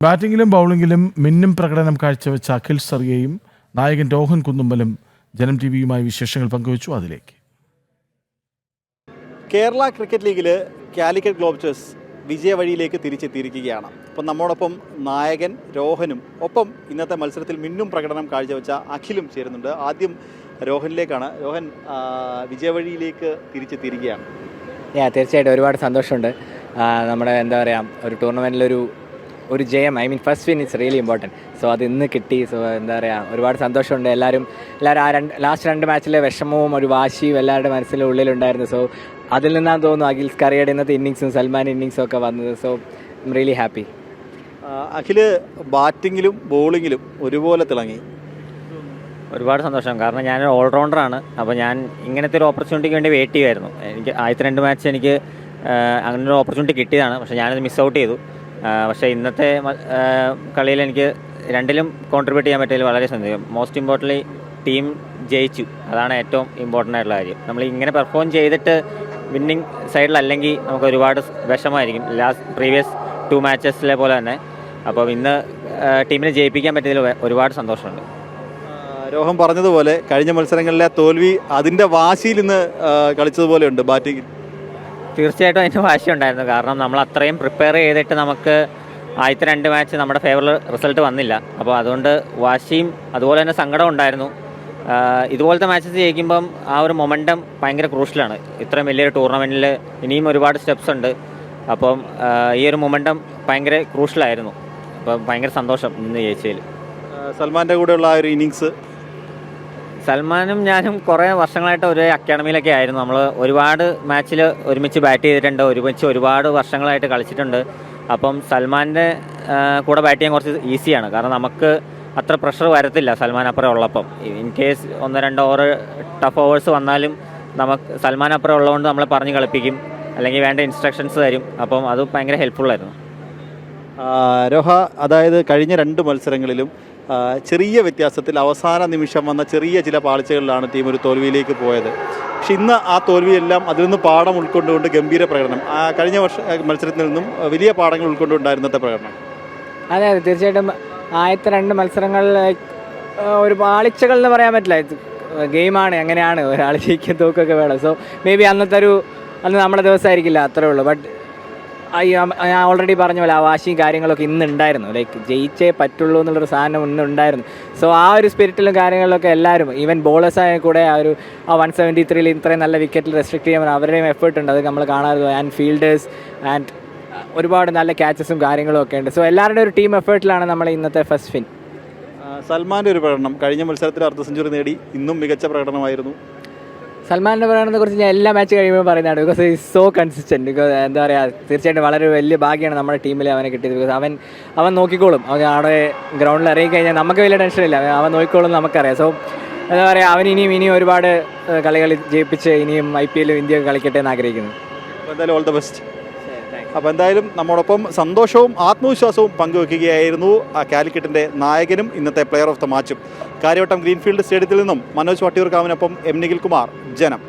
ബാറ്റിംഗിലും ബൗളിംഗിലും മിന്നും പ്രകടനം കാഴ്ചവെച്ച അഖിൽ സർഗയും നായകൻ രോഹൻ കുന്നുമ്പലും ജനം ടിവിയുമായി വിശേഷങ്ങൾ പങ്കുവച്ചു. അതിലേക്ക്. കേരള ക്രിക്കറ്റ് ലീഗിൽ കാലിക്കറ്റ് ഗ്ലോബ്സ്റ്റേഴ്സ് വിജയവഴിയിലേക്ക് തിരിച്ചെത്തിയിരിക്കുകയാണ്. അപ്പം നമ്മോടൊപ്പം നായകൻ രോഹനും ഒപ്പം ഇന്നത്തെ മത്സരത്തിൽ മിന്നും പ്രകടനം കാഴ്ചവെച്ച അഖിലും ചേരുന്നുണ്ട്. ആദ്യം രോഹനിലേക്കാണ്. രോഹൻ, വിജയവഴിയിലേക്ക് തിരിച്ചെത്തിയിരിക്കുകയാണ്. തീർച്ചയായിട്ടും ഒരുപാട് സന്തോഷമുണ്ട്. നമ്മുടെ എന്താ പറയുക, ഒരു ടൂർണമെൻറ്റിലൊരു ജയം, first win it's really important. So അത് ഇന്ന് കിട്ടി. സോ എന്താ പറയുക, ഒരുപാട് സന്തോഷമുണ്ട്. എല്ലാവരും ആ ലാസ്റ്റ് 2 മാച്ചിലെ വിഷമവും ഒരു വാശിയും എല്ലാവരുടെ മനസ്സിൻ്റെ ഉള്ളിലുണ്ടായിരുന്നു. സോ അതിൽ നിന്നാണ് തോന്നുന്നു അഖിൽ കറിയുടെ ഇന്നത്തെ ഇന്നിങ്സും സൽമാൻ ഇന്നിങ്സും ഒക്കെ വന്നത്. So I am really happy. Akhil ബാറ്റിങ്ങിലും ബോളിങ്ങിലും ഒരുപോലെ തിളങ്ങി. ഒരുപാട് സന്തോഷം. കാരണം ഞാൻ ഓൾറൗണ്ടറാണ്. അപ്പോൾ ഞാൻ ഇങ്ങനത്തെ ഒരു ഓപ്പർച്യൂണിറ്റിക്ക് വേണ്ടി വെയിറ്റ് ചെയ്യുമായിരുന്നു. എനിക്ക് ആദ്യത്തെ 2 മാച്ച് എനിക്ക് അങ്ങനെ ഒരു ഓപ്പർച്യൂണിറ്റി കിട്ടിയതാണ്. പക്ഷേ ഞാനത് മിസ് ഔട്ട് ചെയ്തു. പക്ഷേ ഇന്നത്തെ കളിയിൽ എനിക്ക് രണ്ടിലും കോൺട്രിബ്യൂട്ട് ചെയ്യാൻ പറ്റിയതിൽ വളരെ സന്തോഷം. മോസ്റ്റ് ഇമ്പോർട്ടൻ്റ്ലി ടീം ജയിച്ചു. അതാണ് ഏറ്റവും ഇമ്പോർട്ടൻ്റ് ആയിട്ടുള്ള കാര്യം. നമ്മൾ ഇങ്ങനെ പെർഫോം ചെയ്തിട്ട് വിന്നിങ് സൈഡിലല്ലെങ്കിൽ നമുക്ക് ഒരുപാട് വിഷമമായിരിക്കും. പ്രീവിയസ് 2 മാച്ചസിലെ പോലെ തന്നെ. അപ്പം ഇന്ന് ടീമിനെ ജയിപ്പിക്കാൻ പറ്റിയതിൽ ഒരുപാട് സന്തോഷമുണ്ട്. രോഹൻ പറഞ്ഞതുപോലെ കഴിഞ്ഞ മത്സരങ്ങളിലെ തോൽവി അതിൻ്റെ വാശിയിൽ ഇന്ന് കളിച്ചതുപോലെയുണ്ട് ബാറ്റിങ്ങിൽ. തീർച്ചയായിട്ടും അതിൻ്റെ വാശിയുണ്ടായിരുന്നു. കാരണം നമ്മൾ അത്രയും പ്രിപ്പയർ ചെയ്തിട്ട് നമുക്ക് ആദ്യത്തെ 2 മാച്ച് നമ്മുടെ ഫേവറിൽ റിസൾട്ട് വന്നില്ല. അപ്പോൾ അതുകൊണ്ട് വാശിയും അതുപോലെ തന്നെ സങ്കടം ഉണ്ടായിരുന്നു. ഇതുപോലത്തെ മാച്ചസ് ജയിക്കുമ്പം ആ ഒരു മൊമെൻറ്റം ഭയങ്കര ക്രൂഷ്യലാണ്. ഇത്രയും വലിയൊരു ടൂർണമെൻറ്റിൽ ഇനിയും ഒരുപാട് സ്റ്റെപ്സ് ഉണ്ട്. അപ്പം ഈ ഒരു മൊമെൻറ്റം ഭയങ്കര ക്രൂഷ്യലായിരുന്നു. അപ്പം ഭയങ്കര സന്തോഷം ഇന്ന് ജയിച്ചതിൽ. സൽമാൻ്റെ കൂടെയുള്ള ആ ഒരു ഇന്നിങ്സ്. സൽമാനും ഞാനും കുറേ വർഷങ്ങളായിട്ട് ഒരേ അക്കാഡമിയിലൊക്കെ ആയിരുന്നു. നമ്മൾ ഒരുപാട് മാച്ചിൽ ഒരുമിച്ച് ബാറ്റ് ചെയ്തിട്ടുണ്ട്, ഒരുപാട് വർഷങ്ങളായിട്ട് കളിച്ചിട്ടുണ്ട്. അപ്പം സൽമാൻ്റെ കൂടെ ബാറ്റ് ചെയ്യാൻ കുറച്ച് ഈസിയാണ്. കാരണം നമുക്ക് അത്ര പ്രഷർ വരത്തില്ല സൽമാൻ അപ്പുറം ഉള്ളപ്പം. In case 1-2 over tough overs വന്നാലും നമുക്ക് സൽമാൻ അപ്പുറം ഉള്ളതുകൊണ്ട് നമ്മളെ പറഞ്ഞ് കളിപ്പിക്കും, അല്ലെങ്കിൽ വേണ്ട ഇൻസ്ട്രക്ഷൻസ് തരും. അപ്പം അത് ഭയങ്കര ഹെൽപ്ഫുള്ളായിരുന്നു. രോഹ, അതായത് കഴിഞ്ഞ 2 മത്സരങ്ങളിലും ചെറിയ വ്യത്യാസത്തിൽ അവസാന നിമിഷം വന്ന ചെറിയ ചില പാളിച്ചകളിലാണ് ടീം ഒരു തോൽവിയിലേക്ക് പോയത്. പക്ഷെ ഇന്ന് ആ തോൽവിയെല്ലാം അതിൽ നിന്ന് പാഠം ഉൾക്കൊണ്ടുകൊണ്ട് ഗംഭീര പ്രകടനം. കഴിഞ്ഞ മത്സരത്തിൽ നിന്നും വലിയ പാഠങ്ങൾ ഉൾക്കൊണ്ടുണ്ടായിരുന്നത്തെ പ്രകടനം. അതെ, തീർച്ചയായിട്ടും ആദ്യത്തെ 2 മത്സരങ്ങളിൽ ഒരു പാളിച്ചകൾ എന്ന് പറയാൻ പറ്റില്ല. ഗെയിമാണ്, എങ്ങനെയാണ് ഒരാൾ ജയിക്കാൻ തോക്കൊക്കെ വേണം. സോ മേ ബി അന്ന് നമ്മുടെ ദിവസമായിരിക്കില്ല, അത്രേ ഉള്ളൂ. ബട്ട് ഞാൻ ഓൾറെഡി പറഞ്ഞ പോലെ ആ വാശിയും കാര്യങ്ങളൊക്കെ ഇന്നുണ്ടായിരുന്നു. ലൈക്ക് ജയിച്ചേ പറ്റുള്ളൂ എന്നുള്ളൊരു സാധനം ഇന്നുണ്ടായിരുന്നു. സോ ആ ഒരു സ്പിരിറ്റിലും കാര്യങ്ങളിലൊക്കെ എല്ലാവരും, ഈവൻ ബോളേഴ്സായ കൂടെ ആ 173 ഇത്രയും നല്ല വിക്കറ്റിൽ റെസ്ട്രിക്ട് ചെയ്യാൻ അവരുടെയും എഫേർട്ട് ഉണ്ട്. അത് നമ്മൾ കാണാറുണ്ട്. ആൻഡ് ഫീൽഡേഴ്സ് ആൻഡ് ഒരുപാട് നല്ല ക്യാച്ചസും കാര്യങ്ങളും ഒക്കെ ഉണ്ട്. സോ എല്ലാവരുടെയും ഒരു ടീം എഫേർട്ടിലാണ് നമ്മൾ ഇന്നത്തെ ഫസ്റ്റ് വിൻ. സൽമാൻ്റെ ഒരു പ്രകടനം കഴിഞ്ഞ മത്സരത്തിൽ അർദ്ധ സെഞ്ചുറി നേടി, ഇന്നും മികച്ച പ്രകടനമായിരുന്നു. സൽമാൻ്റെ പ്രകടനത്തെ കുറിച്ച് ഞാൻ എല്ലാ മാച്ച് കഴിയുമ്പോൾ പറയുന്നതാണ്. Because is so consistent. Because എന്താ പറയുക, തീർച്ചയായിട്ടും വളരെ വലിയ ഭാഗ്യമാണ് നമ്മുടെ ടീമിൽ അവനെ കിട്ടിയത്. ബിക്കോസ് അവൻ നോക്കിക്കോളും. അവൻ അവിടെ ഗ്രൗണ്ടിൽ ഇറങ്ങി കഴിഞ്ഞാൽ നമുക്ക് വലിയ ടെൻഷനില്ല, അവൻ നോക്കിക്കോളും നമുക്കറിയാം. സോ എന്താ പറയുക, അവൻ ഇനിയും ഒരുപാട് കളികൾ ജയിപ്പിച്ച് ഇനിയും IPL ഇന്ത്യ കളിക്കട്ടെ എന്ന് ആഗ്രഹിക്കുന്നു. എന്തായാലും ഓൾ ദ ബെസ്റ്റ്. അപ്പോൾ എന്തായാലും നമ്മോടൊപ്പം സന്തോഷവും ആത്മവിശ്വാസവും പങ്കുവെക്കുകയായിരുന്നു കാലിക്കറ്റിൻ്റെ നായകനും ഇന്നത്തെ പ്ലെയർ ഓഫ് ദ മാച്ചും. കാര്യവട്ടം ഗ്രീൻഫീൽഡ് സ്റ്റേഡിയത്തിൽ നിന്നും മനോജ് വട്ടിയൂർക്കാവിനൊപ്പം M. നിഖിൽ കുമാർ, ജനം.